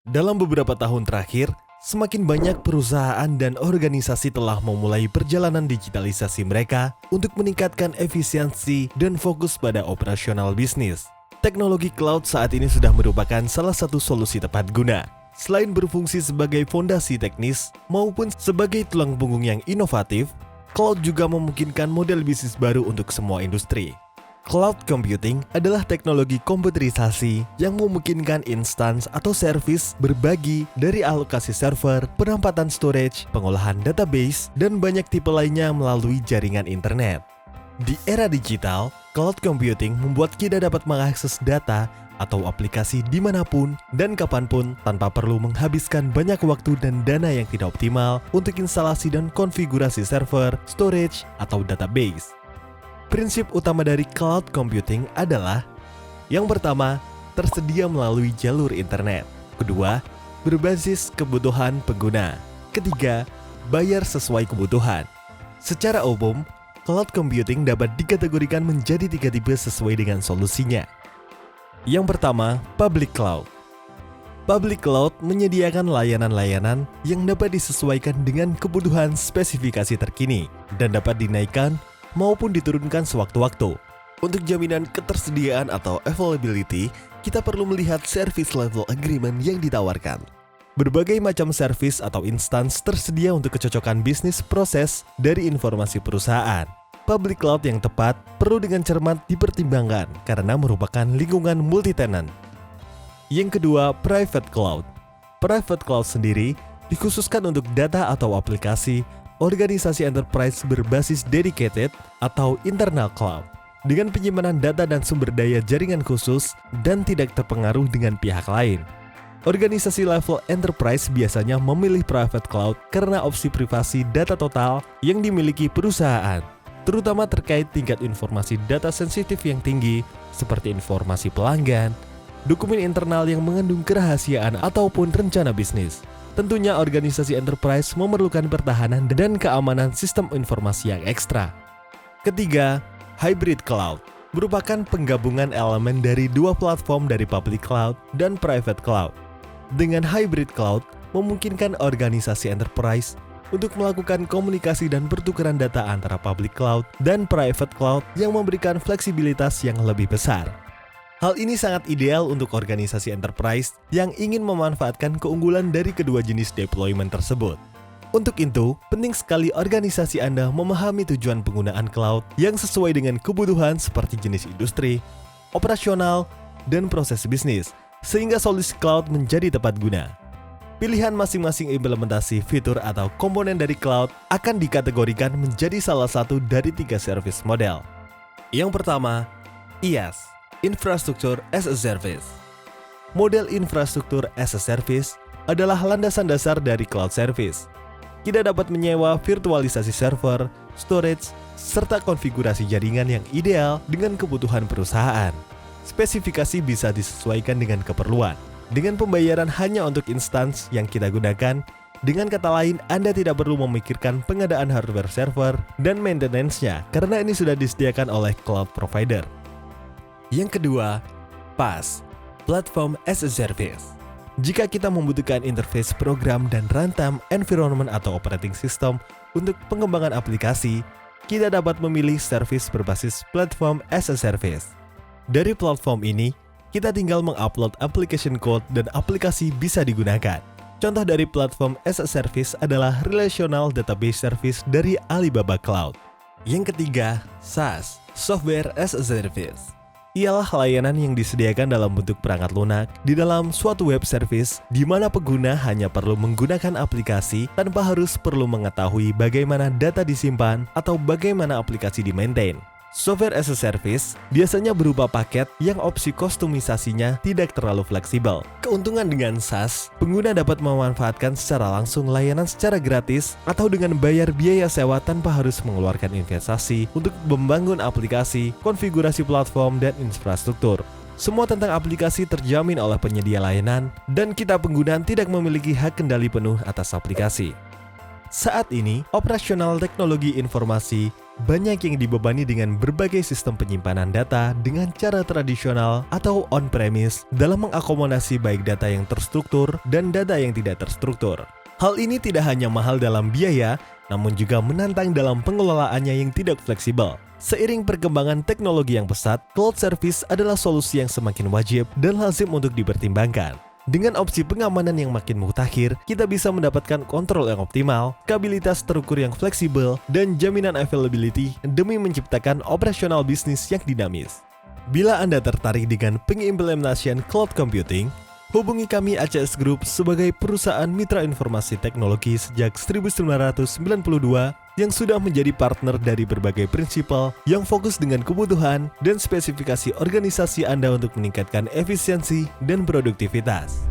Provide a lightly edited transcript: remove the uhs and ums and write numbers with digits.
Dalam beberapa tahun terakhir, semakin banyak perusahaan dan organisasi telah memulai perjalanan digitalisasi mereka untuk meningkatkan efisiensi dan fokus pada operasional bisnis. Teknologi cloud saat ini sudah merupakan salah satu solusi tepat guna. Selain berfungsi sebagai fondasi teknis maupun sebagai tulang punggung yang inovatif, cloud juga memungkinkan model bisnis baru untuk semua industri. Cloud computing adalah teknologi komputerisasi yang memungkinkan instans atau servis berbagi dari alokasi server, penempatan storage, pengolahan database, dan banyak tipe lainnya melalui jaringan internet. Di era digital, cloud computing membuat kita dapat mengakses data atau aplikasi dimanapun dan kapanpun tanpa perlu menghabiskan banyak waktu dan dana yang tidak optimal untuk instalasi dan konfigurasi server, storage, atau database. Prinsip utama dari cloud computing adalah: yang pertama, tersedia melalui jalur internet. Kedua, berbasis kebutuhan pengguna. Ketiga, bayar sesuai kebutuhan. Secara umum, cloud computing dapat dikategorikan menjadi 3 tipe sesuai dengan solusinya. Yang pertama, public cloud. Public cloud menyediakan layanan-layanan yang dapat disesuaikan dengan kebutuhan spesifikasi terkini dan dapat dinaikkan maupun diturunkan sewaktu-waktu. Untuk jaminan ketersediaan atau availability, kita perlu melihat service level agreement yang ditawarkan. Berbagai macam service atau instans tersedia untuk kecocokan bisnis proses dari informasi perusahaan. Public cloud yang tepat perlu dengan cermat dipertimbangkan karena merupakan lingkungan multi-tenant. Yang kedua, private cloud. Private cloud sendiri dikhususkan untuk data atau aplikasi organisasi enterprise berbasis dedicated atau internal cloud dengan penyimpanan data dan sumber daya jaringan khusus dan tidak terpengaruh dengan pihak lain. Organisasi level enterprise biasanya memilih private cloud karena opsi privasi data total yang dimiliki perusahaan, terutama terkait tingkat informasi data sensitif yang tinggi seperti informasi pelanggan, dokumen internal yang mengandung kerahasiaan ataupun rencana bisnis. Tentunya organisasi enterprise memerlukan pertahanan dan keamanan sistem informasi yang ekstra. Ketiga, hybrid cloud merupakan penggabungan elemen dari dua platform dari public cloud dan private cloud. Dengan hybrid cloud, memungkinkan organisasi enterprise untuk melakukan komunikasi dan pertukaran data antara public cloud dan private cloud yang memberikan fleksibilitas yang lebih besar. Hal ini sangat ideal untuk organisasi enterprise yang ingin memanfaatkan keunggulan dari kedua jenis deployment tersebut. Untuk itu, penting sekali organisasi Anda memahami tujuan penggunaan cloud yang sesuai dengan kebutuhan seperti jenis industri, operasional, dan proses bisnis, sehingga solusi cloud menjadi tepat guna. Pilihan masing-masing implementasi fitur atau komponen dari cloud akan dikategorikan menjadi salah satu dari 3 service model. Yang pertama, IaaS. Infrastructure as a Service. Model infrastruktur as a service adalah landasan dasar dari cloud service. Kita dapat menyewa virtualisasi server, storage, serta konfigurasi jaringan yang ideal dengan kebutuhan perusahaan. Spesifikasi bisa disesuaikan dengan keperluan. Dengan pembayaran hanya untuk instans yang kita gunakan, dengan kata lain, Anda tidak perlu memikirkan pengadaan hardware server dan maintenance-nya karena ini sudah disediakan oleh cloud provider. Yang kedua, PaaS, Platform as a Service. Jika kita membutuhkan interface program dan runtime environment atau operating system untuk pengembangan aplikasi, kita dapat memilih service berbasis Platform as a Service. Dari platform ini, kita tinggal mengupload application code dan aplikasi bisa digunakan. Contoh dari Platform as a Service adalah Relational Database Service dari Alibaba Cloud. Yang ketiga, SaaS, Software as a Service. Ialah layanan yang disediakan dalam bentuk perangkat lunak di dalam suatu web service di mana pengguna hanya perlu menggunakan aplikasi tanpa harus perlu mengetahui bagaimana data disimpan atau bagaimana aplikasi di-maintain. Software as a Service biasanya berupa paket yang opsi kostumisasinya tidak terlalu fleksibel. Keuntungan dengan SaaS, pengguna dapat memanfaatkan secara langsung layanan secara gratis atau dengan bayar biaya sewa tanpa harus mengeluarkan investasi untuk membangun aplikasi, konfigurasi platform, dan infrastruktur. Semua tentang aplikasi terjamin oleh penyedia layanan dan kita pengguna tidak memiliki hak kendali penuh atas aplikasi. Saat ini, operasional teknologi informasi banyak yang dibebani dengan berbagai sistem penyimpanan data dengan cara tradisional atau on-premise dalam mengakomodasi baik data yang terstruktur dan data yang tidak terstruktur. Hal ini tidak hanya mahal dalam biaya, namun juga menantang dalam pengelolaannya yang tidak fleksibel. Seiring perkembangan teknologi yang pesat, cloud service adalah solusi yang semakin wajib dan lazim untuk dipertimbangkan. Dengan opsi pengamanan yang makin mutakhir, kita bisa mendapatkan kontrol yang optimal, kapabilitas terukur yang fleksibel, dan jaminan availability demi menciptakan operasional bisnis yang dinamis. Bila Anda tertarik dengan pengimplementasian cloud computing, hubungi kami ACS Group sebagai perusahaan mitra informasi teknologi sejak 1992 yang sudah menjadi partner dari berbagai prinsipal yang fokus dengan kebutuhan dan spesifikasi organisasi Anda untuk meningkatkan efisiensi dan produktivitas.